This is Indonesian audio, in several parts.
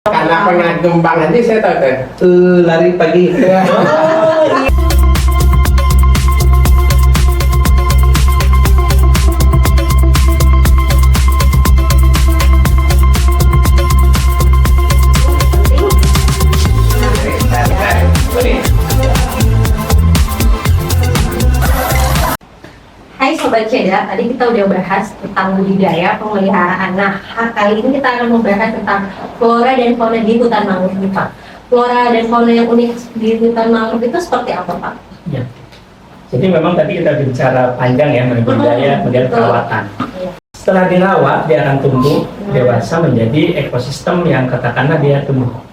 Karena pengagum banget sih saya tahu teh. Lari pagi. Hai Sobat Ceda, tadi kita udah bahas tentang budidaya pemeliharaan. Nah, kali ini kita akan membahas tentang flora dan fauna di hutan mangrove nih, Pak. Flora dan fauna yang unik di hutan mangrove itu seperti apa, Pak? Ya. Jadi memang tadi kita bicara panjang ya mengenai budidaya, kemudian perawatan. Iya. Setelah dirawat, dia akan tumbuh dewasa menjadi ekosistem yang katakanlah dia tumbuh.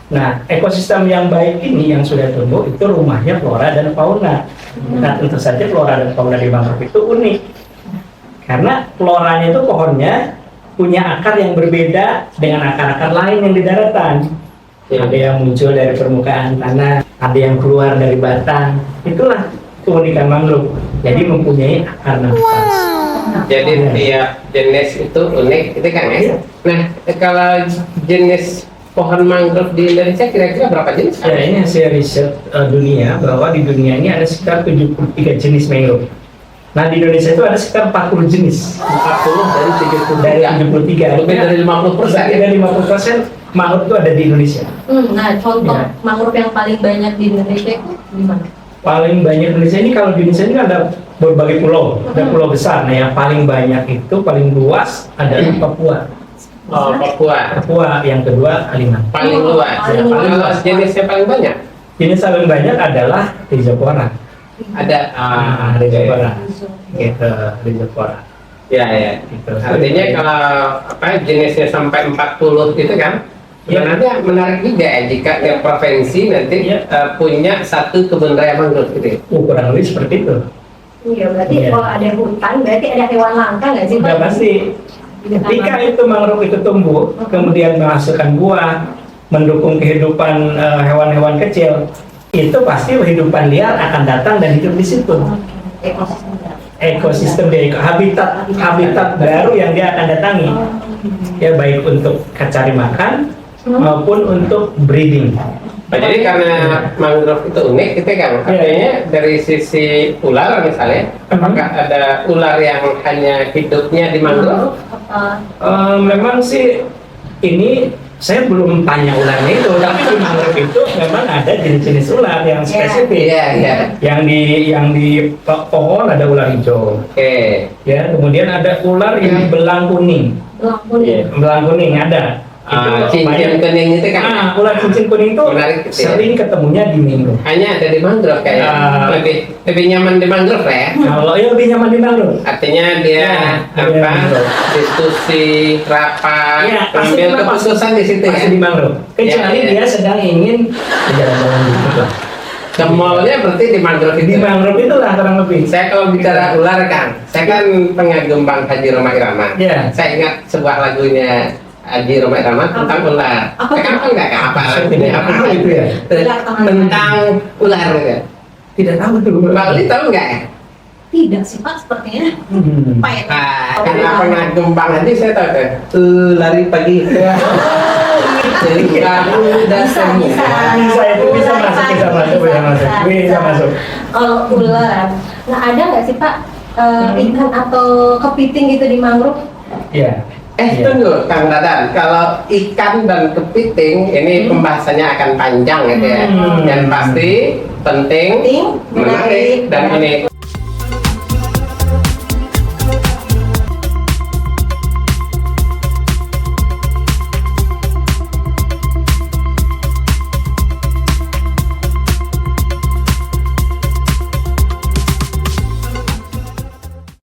Nah, ekosistem yang baik ini yang sudah tumbuh itu rumahnya flora dan fauna. Nah, tentu saja flora dan fauna di mangrove itu unik. Karena floranya itu pohonnya punya akar yang berbeda dengan akar-akar lain yang di daratan. Ada yang muncul dari permukaan tanah, ada yang keluar dari batang. Itulah keunikan mangrove. Jadi mempunyai akar nafas. Jadi tiap jenis itu unik, itu kan ya. Nah, kalau jenis pohon mangrove di Indonesia kira-kira berapa jenis? Ya, ini hasil riset dunia bahwa di dunia ini ada sekitar 73 jenis mangrove. Nah, di Indonesia itu ada sekitar 40 jenis. 40 dari 73. Dari 73. Lebih dari 50%. Lebih dari 50% mangrove itu ada di Indonesia. Nah, contoh Ya. mangrove yang paling banyak di Indonesia itu di mana? Paling banyak di Indonesia ini, kalau di Indonesia ini ada berbagai pulau, ada pulau besar. Nah, yang paling banyak itu paling luas adalah Papua. Oh, Papua. Papua, yang kedua Kalimantan. Paling luas. Paling Paling luas jenisnya paling banyak. Jenis paling banyak adalah Rhizophora. Ada Rhizophora. Gitu, Rhizophora. Ya, ya. Gitu. Artinya kalau apa jenisnya sampai 40 itu kan Ya. sebenarnya menarik juga ya jika tiap provinsi nanti Ya. punya satu kebun raya mangrove gitu. Kurang lebih seperti itu. Iya, berarti Iya. kalau ada hutan, berarti ada hewan langka nggak sih, Pak? Sudah pasti. Ketika itu mangrove itu tumbuh, kemudian menghasilkan buah, mendukung kehidupan hewan-hewan kecil, itu pasti kehidupan liar akan datang dan hidup di situ. Ekosistem. Ekosistem dia, habitat baru yang dia akan datangi, ya baik untuk cari makan maupun untuk breeding. Nah, jadi karena mangrove itu unik gitu kan, artinya dari sisi ular misalnya, apakah ada ular yang hanya hidupnya di mangrove? Memang sih ini saya belum tanya ularnya itu, tapi di mangrove itu memang ada jenis-jenis ular yang spesifik. Iya, iya. Yang di pohon ada ular hijau. Oke. Ya, kemudian ada ular yang belang kuning. Belang kuning ada. Cincin kuning itu kan Ular cincin kuning itu menarik gitu ya. sering ketemunya di mangrove. Hanya ada di mangrove kayaknya. Lebih nyaman di mangrove ya. Kalau ya lebih nyaman di mangrove. Artinya dia Ya, diskusi, rapat, Ya, pasti ambil kita keputusan di situ pasti ya. di mangrove. Kecuali Ya, ya. dia sedang ingin jalan-jalan dikit lah. Ke mallnya berarti di mangrove Di itu. mangrove itulah kurang lebih. Saya kalau bicara ular kan, saya kan pengagum Bang Haji Roma Irama. Ya. Saya ingat sebuah lagunya Haji Roma Irama tentang ular. Kenapa enggak apa lagunya? Apa itu ya? Tentang ular ya. Tidak tahu tuh. Mbak Uli tahu nggak ya? Tidak sih, Pak, sepertinya. Pak ya? Karena pengagum Bang Haji saya tahu tuh. Lari pagi. Udah semua. Bisa masuk. Kalau ular, nah ada nggak sih, Pak, ikan atau kepiting gitu di mangrove? Ya. Tunggu Kang Dadan, kalau ikan dan kepiting ini pembahasannya akan panjang gitu ya. Dan pasti penting, menarik dan unik.